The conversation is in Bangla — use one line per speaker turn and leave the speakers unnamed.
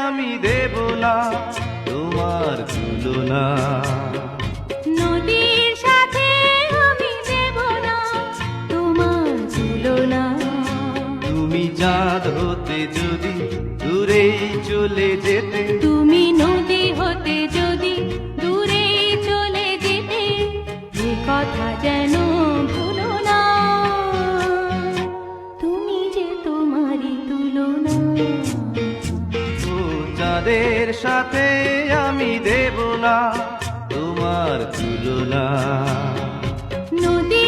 আমি দেব না তোমার তুলনা।
নদীর সাথে আমি দেব না তোমার তুলনা।
তুমি চাঁদ হতে যদি দূরেই চলে যেতে,
তুমি নদী হতে যদি দূরে চলে যেতে, এ কথা যেন ভুলো না, তুমি যে তোমারই তুলনা।
ও চাঁদের সাথে আমি দেব না তোমার তুলনা।
নদী